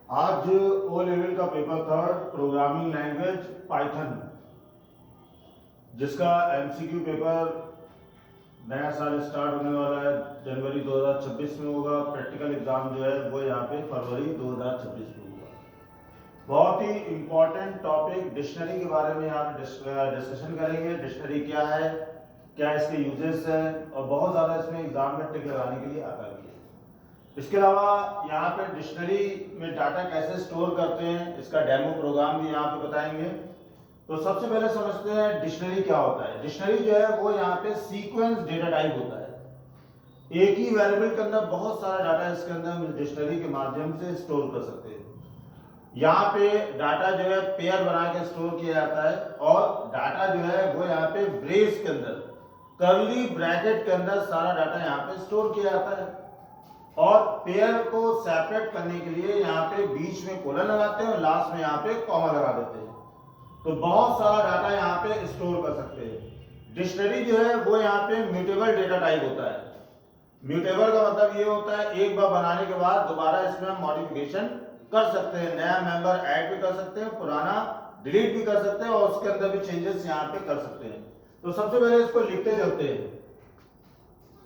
आज O level का paper था प्रोग्रामिंग लैंग्वेज पाइथन, जिसका एमसीक्यू पेपर नया साल स्टार्ट होने वाला है। जनवरी 2026 में होगा। प्रैक्टिकल एग्जाम जो है वो यहाँ पे फरवरी 2026 में होगा। बहुत ही इंपॉर्टेंट टॉपिक डिक्शनरी के बारे में यहाँ पे डिस्कशन करेंगे। डिक्शनरी क्या है, क्या इसके यूजेस हैं, और बहुत ज़्यादा इसमें एग्जाम में टिक लगाने के लिए आता भी है। इसके अलावा यहाँ पे डिक्शनरी में डाटा कैसे स्टोर करते हैं, इसका डेमो प्रोग्राम भी यहाँ पे बताएंगे। तो सबसे पहले समझते हैं डिक्शनरी क्या होता है। डिक्शनरी जो है वो यहाँ पे सीक्वेंस डेटा टाइप होता है। एक ही वेरिएबल के अंदर बहुत सारा डाटा इसके अंदर हम डिक्शनरी के माध्यम से स्टोर कर सकते हैं। यहाँ पे डाटा जो है पेयर बना के स्टोर किया जाता है, और डाटा जो है वो यहाँ पे ब्रेस के अंदर, कर्ली ब्रैकेट के अंदर सारा डाटा यहाँ पे स्टोर किया जाता है। और पेयर को सेपरेट करने के लिए यहाँ पे बीच में कोलन लगाते हैं और लास्ट में यहाँ पे कॉमा लगा देते हैं। तो बहुत सारा डाटा यहाँ पे स्टोर कर सकते हैं। डिक्शनरी जो है वो यहाँ पे म्यूटेबल डेटा टाइप होता है। म्यूटेबल का मतलब ये होता है एक बार बनाने के बाद दोबारा इसमें हम मॉडिफिकेशन कर सकते हैं, नया मेंबर ऐड भी कर सकते हैं, पुराना डिलीट भी कर सकते हैं, और उसके अंदर भी चेंजेस यहाँ पे कर सकते हैं। तो सबसे पहले इसको लिखते चलते हैं।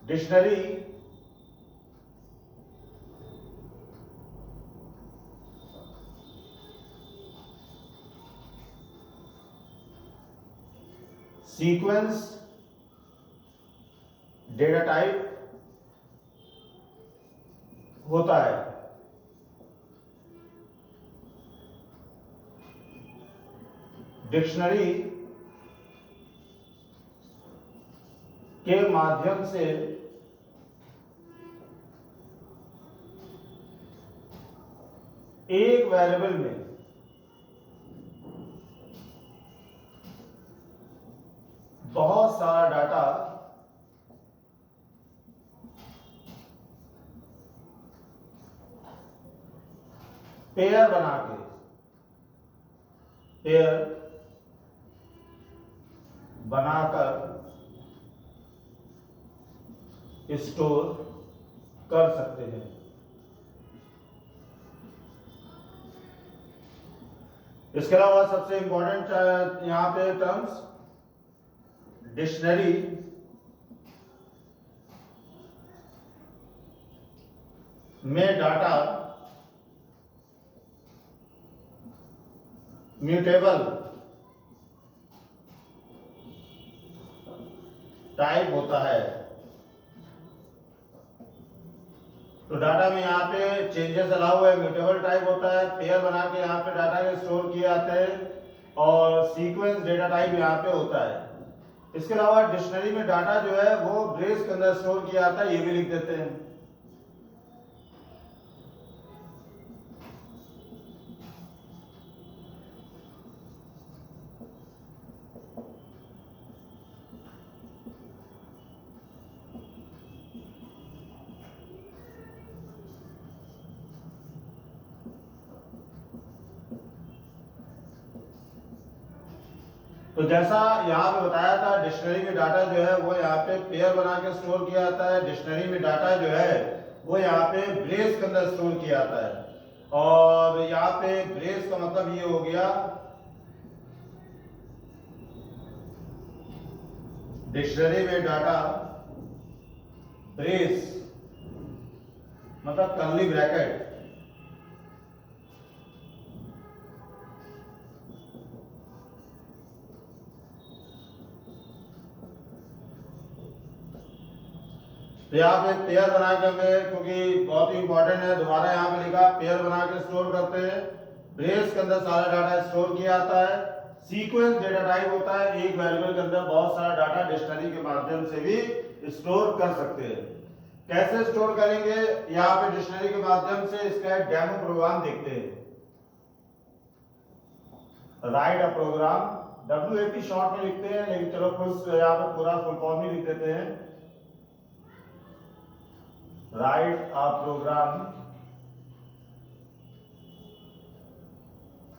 डिक्शनरी सीक्वेंस डेटा टाइप होता है। डिक्शनरी के माध्यम से एक वेरिएबल में बहुत सारा डाटा पेयर बना के, पेयर बनाकर स्टोर कर सकते हैं। इसके अलावा सबसे इंपॉर्टेंट यहां पे टर्म्स, डिक्शनरी में डाटा म्यूटेबल टाइप होता है। तो डाटा में यहाँ पे चेंजेस अलाउ है, म्यूटेबल टाइप होता है, पेयर बना के यहाँ पे डाटा के स्टोर किए जाते हैं, और सीक्वेंस डेटा टाइप यहाँ पे होता है। इसके अलावा डिक्शनरी में डाटा जो है वो ब्रेस के अंदर स्टोर किया जाता है, ये भी लिख देते हैं। तो जैसा यहाँ पे बताया था, डिक्शनरी में डाटा जो है वो यहाँ पे पेयर बना के स्टोर किया जाता है। डिक्शनरी में डाटा जो है वो यहाँ पे ब्रेस के अंदर स्टोर किया जाता है। और यहाँ पे ब्रेस का मतलब ये हो गया, डिक्शनरी में डाटा ब्रेस मतलब कर्ली ब्रैकेट, तो यहाँ पे पेयर बना के हमें, क्योंकि बहुत ही इंपॉर्टेंट है, दोबारा यहाँ पे लिखा पेयर बना के स्टोर करते हैं। ब्रेस के अंदर सारा डाटा स्टोर किया जाता है। सीक्वेंस डेटा टाइप होता है, एक वेरिएबल के अंदर बहुत सारा डाटा डिक्शनरी के माध्यम से भी स्टोर कर सकते हैं। कैसे स्टोर करेंगे यहाँ पे डिक्शनरी के माध्यम से, इसका डेमो प्रोग्राम देखते हैं। राइट अ प्रोग्राम, WAP शॉर्ट में लिखते हैं, लेकिन चलो फुल यहाँ पे पूरा फुल फॉर्म ही लिख देते हैं। write a program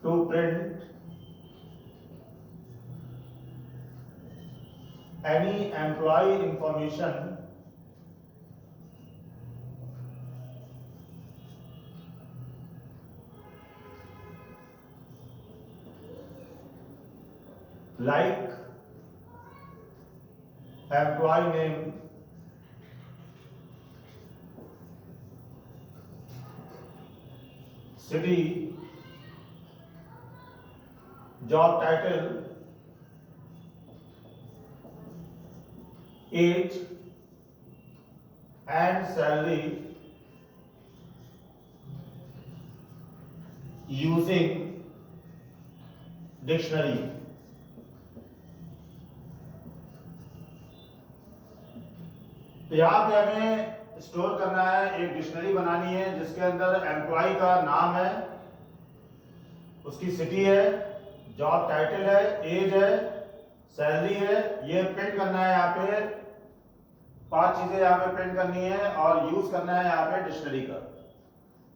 to print any employee information like employee name, city, job title, age and salary using dictionary. तो यहां पे हमें स्टोर करना है, एक डिक्शनरी बनानी है जिसके अंदर एम्प्लॉय का नाम है, उसकी सिटी है, जॉब टाइटल है, एज है, सैलरी है, ये प्रिंट करना है। यहाँ पे 5 चीजें यहाँ पे प्रिंट करनी है और यूज करना है यहाँ पे डिक्शनरी का।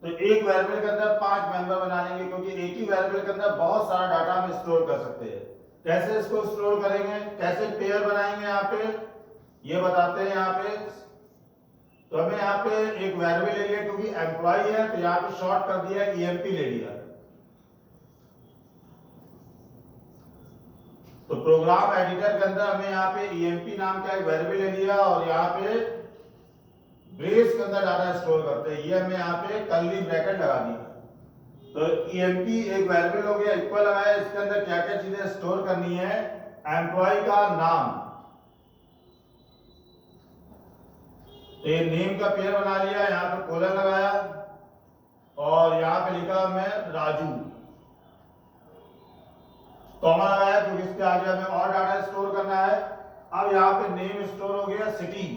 तो एक वेरिएबल के अंदर 5 मेंबर बना लेंगे, क्योंकि एक ही वेरिएबल के अंदर बहुत सारा डाटा हम स्टोर कर सकते हैं। कैसे इसको स्टोर करेंगे, कैसे पेयर बनाएंगे यहाँ पे ये बताते हैं यहाँ पे। तो हमें यहाँ पे एक वेरिएबल ले लिया, क्योंकि एम्प्लॉय है तो यहाँ पे शॉर्ट कर दिया, ईएमपी ले लिया। तो प्रोग्राम एडिटर के अंदर हमें यहाँ पे ईएमपी नाम का एक वेरिएबल ले लिया और यहाँ पे ब्रेस के अंदर डाटा स्टोर करते हैं। ये हमें यहाँ पे कर्ली ब्रैकेट लगा दी। तो ईएमपी एक वेरिएबल हो गया, इक्वल लगाया। इसके अंदर क्या क्या चीजें स्टोर करनी है, एम्प्लॉय का नाम, तो ये नेम का पेयर बना लिया, यहाँ पे कोलन लगाया और यहाँ पे लिखा मैं राजू, कॉमा लगाया क्योंकि इसके आगे हमें और डाटा स्टोर करना है। अब यहाँ पे नेम स्टोर हो गया, सिटी,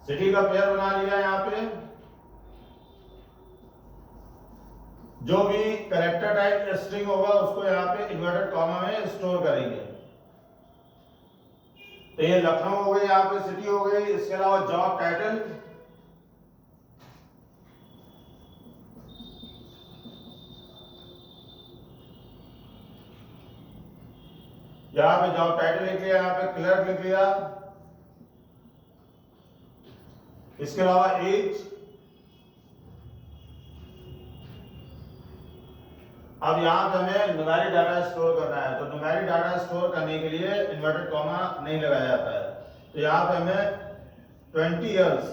सिटी का पेयर बना लिया। यहाँ पे जो भी कैरेक्टर टाइप स्ट्रिंग होगा उसको यहाँ पे इन्वर्टेड कॉमा में स्टोर करेंगे। तो ये लखनऊ हो गई, यहाँ पे सिटी हो गई। इसके अलावा जॉब टाइटल, यहाँ पे जॉब टाइटल लिख लिया, यहाँ पे क्लर्क लिख लिया। इसके अलावा एज, अब यहां पे हमें न्यूमेरिक डाटा स्टोर करना है। तो न्यूमेरिक डाटा स्टोर करने के लिए इन्वर्टेड कॉमा नहीं लगाया जाता है। तो यहां पे हमें 20 इयर्स,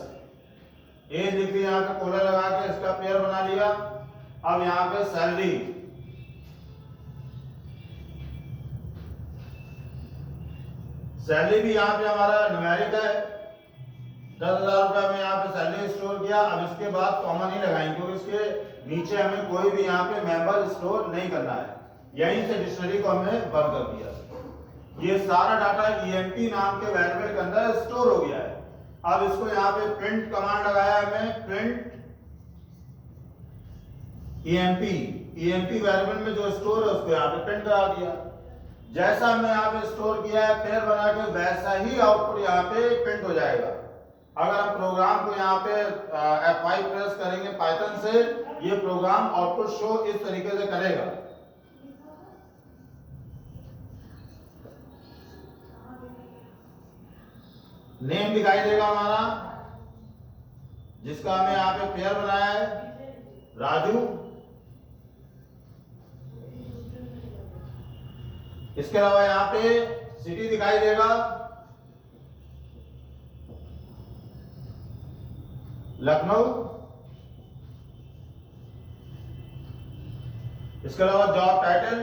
एज लिख लिया, यहाँ पे कोलन लगा के इसका पेयर बना लिया। अब यहाँ पे सैलरी, सैलरी भी यहाँ पे हमारा न्यूमेरिक है, 10,000 रुपए में यहाँ पे सैलरी स्टोर किया। अब इसके बाद कॉमा नहीं लगाएंगे क्योंकि इसके नीचे हमें कोई भी यहाँ पे मेंबर स्टोर नहीं करना है। यहीं से डिक्शनरी को हमने बंद कर दिया। ये सारा डाटा ईएमपी नाम के वेरिएबल के अंदर स्टोर हो गया है। अब इसको यहाँ पे प्रिंट कमांड लगाया हमें, प्रिंट ईएमपी, ईएमपी वेरिएबल में जो स्टोर है उसको यहाँ पे प्रिंट करा दिया। जैसा हमने यहाँ पे स्टोर किया है पेयर बना के, वैसा ही आउटपुट यहाँ पे प्रिंट हो जाएगा। अगर हम प्रोग्राम को यहाँ पे F5 प्रेस करेंगे पाइथन से, ये प्रोग्राम आउटपुट शो इस तरीके से करेगा। नेम दिखाई देगा हमारा, जिसका हमें यहाँ पे पेयर बनाया है, राजू। इसके अलावा यहाँ पे सिटी दिखाई देगा, लखनऊ। इसके अलावा जॉब टाइटल,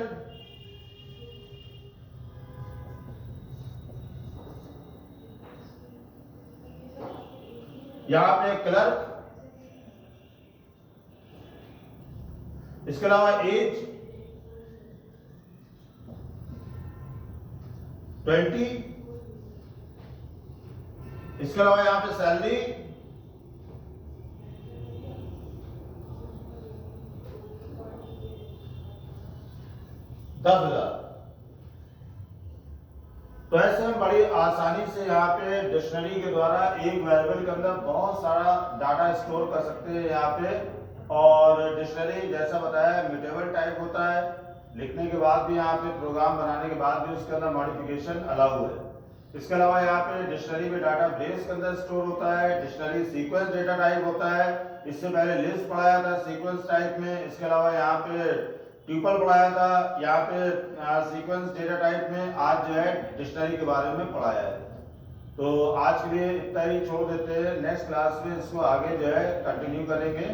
यहां पे क्लर्क। इसके अलावा एज 20। इसके अलावा यहां पे सैलरी 10,000। तो ऐसे हम बड़ी आसानी से यहाँ पे डिक्शनरी के द्वारा एक वेरिएबल के अंदर बहुत सारा डाटा स्टोर कर सकते हैं यहाँ पे। और डिक्शनरी जैसा बताया म्यूटेबल टाइप होता है, लिखने के बाद भी यहाँ पे प्रोग्राम बनाने के बाद भी उसके अंदर मॉडिफिकेशन अलाउ है। इसके अलावा यहाँ पे डिक्शनरी में डाटा बेस के अंदर स्टोर होता है। डिक्शनरी सीक्वेंस डेटा टाइप होता है, इससे पहले लिस्ट पढ़ाया था सीक्वेंस टाइप में। इसके अलावा यहाँ पे ट्यूपल पढ़ाया था, यहाँ पे सीक्वेंस डेटा टाइप में आज जो है डिक्शनरी के बारे में पढ़ाया है। तो आज के लिए इतना ही छोड़ देते हैं, नेक्स्ट क्लास में इसको आगे जो है कंटिन्यू करेंगे।